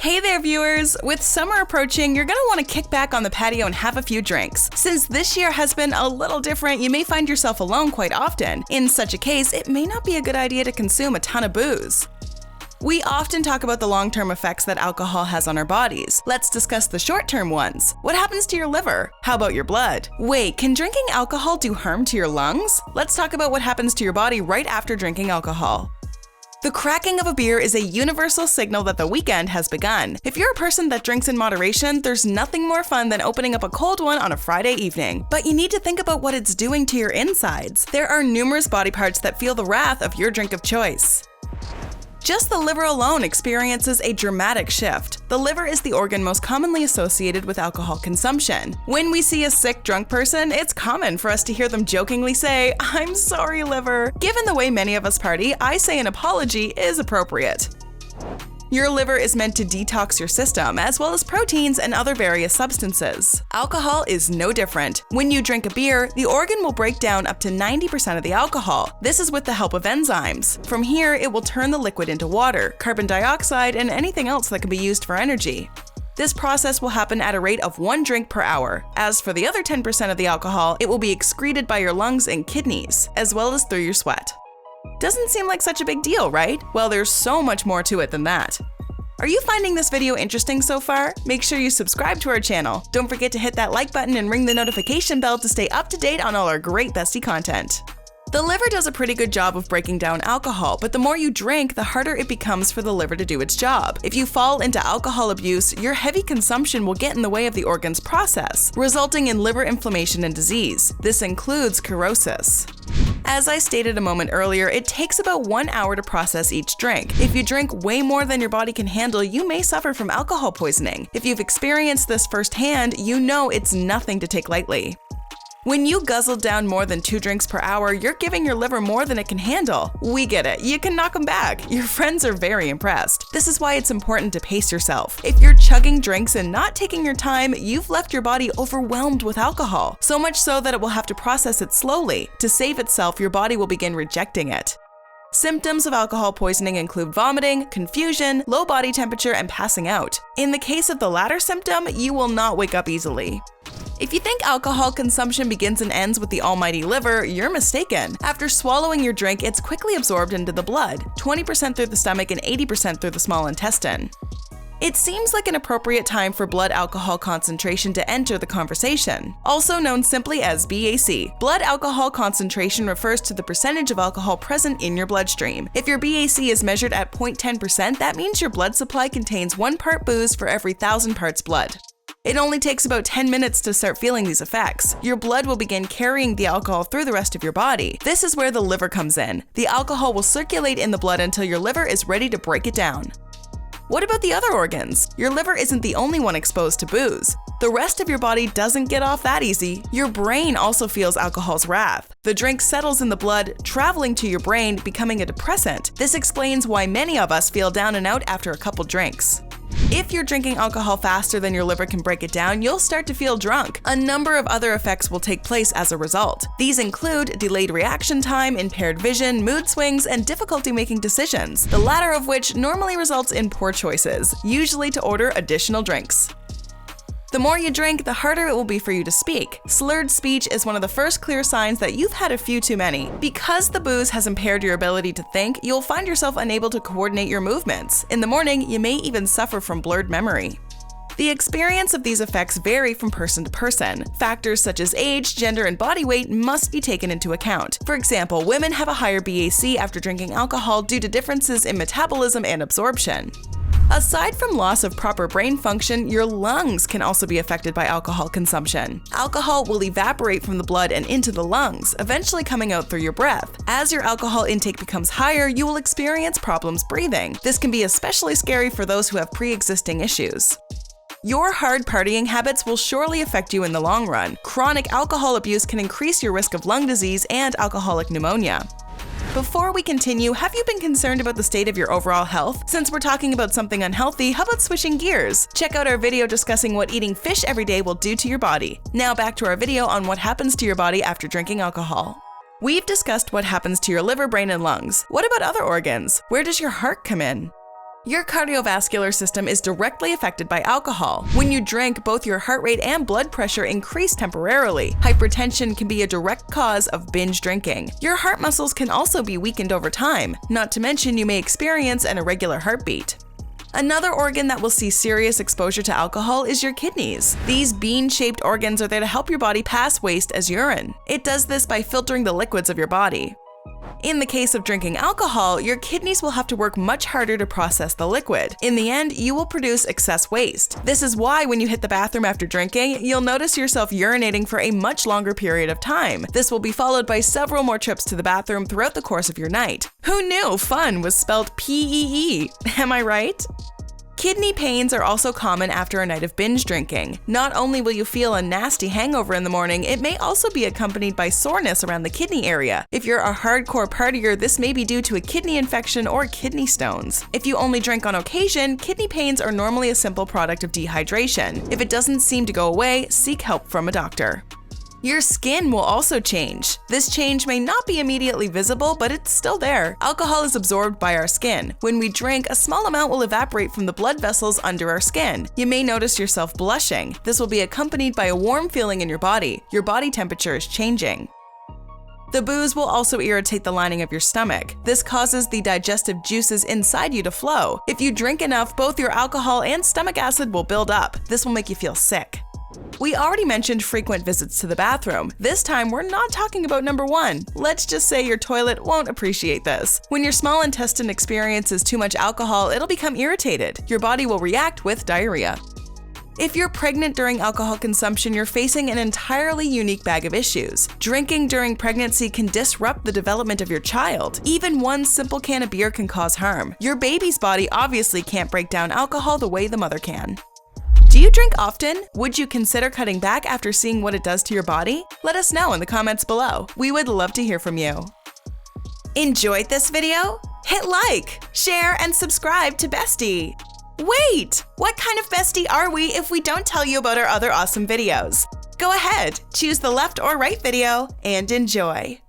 Hey there, viewers! With summer approaching, you're gonna want to kick back on the patio and have a few drinks. Since this year has been a little different, you may find yourself alone quite often. In such a case, it may not be a good idea to consume a ton of booze. We often talk about the long-term effects that alcohol has on our bodies. Let's discuss the short-term ones. What happens to your liver? How about your blood? Wait, can drinking alcohol do harm to your lungs? Let's talk about what happens to your body right after drinking alcohol. The cracking of a beer is a universal signal that the weekend has begun. If you're a person that drinks in moderation, there's nothing more fun than opening up a cold one on a Friday evening. But you need to think about what it's doing to your insides. There are numerous body parts that feel the wrath of your drink of choice. Just the liver alone experiences a dramatic shift. The liver is the organ most commonly associated with alcohol consumption. When we see a sick, drunk person, it's common for us to hear them jokingly say, "I'm sorry, liver." Given the way many of us party, I say an apology is appropriate. Your liver is meant to detox your system, as well as proteins and other various substances. Alcohol is no different. When you drink a beer, the organ will break down up to 90% of the alcohol. This is with the help of enzymes. From here, it will turn the liquid into water, carbon dioxide, and anything else that can be used for energy. This process will happen at a rate of 1 drink per hour. As for the other 10% of the alcohol, it will be excreted by your lungs and kidneys, as well as through your sweat. Doesn't seem like such a big deal, right? Well, there's so much more to it than that. Are you finding this video interesting so far? Make sure you subscribe to our channel. Don't forget to hit that like button and ring the notification bell to stay up to date on all our great Bestie content. The liver does a pretty good job of breaking down alcohol, but the more you drink, the harder it becomes for the liver to do its job. If you fall into alcohol abuse, your heavy consumption will get in the way of the organ's process, resulting in liver inflammation and disease. This includes cirrhosis. As I stated a moment earlier, it takes about 1 hour to process each drink. If you drink way more than your body can handle, you may suffer from alcohol poisoning. If you've experienced this firsthand, you know it's nothing to take lightly. When you guzzle down more than 2 drinks per hour, you're giving your liver more than it can handle. We get it, you can knock them back. Your friends are very impressed. This is why it's important to pace yourself. If you're chugging drinks and not taking your time, you've left your body overwhelmed with alcohol. So much so that it will have to process it slowly. To save itself, your body will begin rejecting it. Symptoms of alcohol poisoning include vomiting, confusion, low body temperature, and passing out. In the case of the latter symptom, you will not wake up easily. If you think alcohol consumption begins and ends with the almighty liver, you're mistaken. After swallowing your drink, it's quickly absorbed into the blood, 20% through the stomach and 80% through the small intestine. It seems like an appropriate time for blood alcohol concentration to enter the conversation. Also known simply as BAC, blood alcohol concentration refers to the percentage of alcohol present in your bloodstream. If your BAC is measured at 0.10%, that means your blood supply contains 1 part booze for every 1,000 parts blood. It only takes about 10 minutes to start feeling these effects. Your blood will begin carrying the alcohol through the rest of your body. This is where the liver comes in. The alcohol will circulate in the blood until your liver is ready to break it down. What about the other organs? Your liver isn't the only one exposed to booze. The rest of your body doesn't get off that easy. Your brain also feels alcohol's wrath. The drink settles in the blood, traveling to your brain, becoming a depressant. This explains why many of us feel down and out after a couple drinks. If you're drinking alcohol faster than your liver can break it down, you'll start to feel drunk. A number of other effects will take place as a result. These include delayed reaction time, impaired vision, mood swings, and difficulty making decisions, the latter of which normally results in poor choices, usually to order additional drinks. The more you drink, the harder it will be for you to speak. Slurred speech is one of the first clear signs that you've had a few too many. Because the booze has impaired your ability to think, you'll find yourself unable to coordinate your movements. In the morning, you may even suffer from blurred memory. The experience of these effects vary from person to person. Factors such as age, gender, and body weight must be taken into account. For example, women have a higher BAC after drinking alcohol due to differences in metabolism and absorption. Aside from loss of proper brain function, your lungs can also be affected by alcohol consumption. Alcohol will evaporate from the blood and into the lungs, eventually coming out through your breath. As your alcohol intake becomes higher, you will experience problems breathing. This can be especially scary for those who have pre-existing issues. Your hard partying habits will surely affect you in the long run. Chronic alcohol abuse can increase your risk of lung disease and alcoholic pneumonia. Before we continue, have you been concerned about the state of your overall health? Since we're talking about something unhealthy, how about switching gears? Check out our video discussing what eating fish every day will do to your body. Now back to our video on what happens to your body after drinking alcohol. We've discussed what happens to your liver, brain, and lungs. What about other organs? Where does your heart come in? Your cardiovascular system is directly affected by alcohol. When you drink, both your heart rate and blood pressure increase temporarily. Hypertension can be a direct cause of binge drinking. Your heart muscles can also be weakened over time, not to mention you may experience an irregular heartbeat. Another organ that will see serious exposure to alcohol is your kidneys. These bean-shaped organs are there to help your body pass waste as urine. It does this by filtering the liquids of your body. In the case of drinking alcohol, your kidneys will have to work much harder to process the liquid. In the end, you will produce excess waste. This is why when you hit the bathroom after drinking, you'll notice yourself urinating for a much longer period of time. This will be followed by several more trips to the bathroom throughout the course of your night. Who knew fun was spelled P-E-E? Am I right? Kidney pains are also common after a night of binge drinking. Not only will you feel a nasty hangover in the morning, it may also be accompanied by soreness around the kidney area. If you're a hardcore partier, this may be due to a kidney infection or kidney stones. If you only drink on occasion, kidney pains are normally a simple product of dehydration. If it doesn't seem to go away, seek help from a doctor. Your skin will also change. This change may not be immediately visible, but it's still there. Alcohol is absorbed by our skin. When we drink, a small amount will evaporate from the blood vessels under our skin. You may notice yourself blushing. This will be accompanied by a warm feeling in your body. Your body temperature is changing. The booze will also irritate the lining of your stomach. This causes the digestive juices inside you to flow. If you drink enough, both your alcohol and stomach acid will build up. This will make you feel sick. We already mentioned frequent visits to the bathroom. This time, we're not talking about number 1. Let's just say your toilet won't appreciate this. When your small intestine experiences too much alcohol, it'll become irritated. Your body will react with diarrhea. If you're pregnant during alcohol consumption, you're facing an entirely unique bag of issues. Drinking during pregnancy can disrupt the development of your child. Even one simple can of beer can cause harm. Your baby's body obviously can't break down alcohol the way the mother can. Do you drink often? Would you consider cutting back after seeing what it does to your body? Let us know in the comments below. We would love to hear from you. Enjoyed this video? Hit like, share, and subscribe to Bestie. Wait! What kind of bestie are we if we don't tell you about our other awesome videos? Go ahead, choose the left or right video, and enjoy.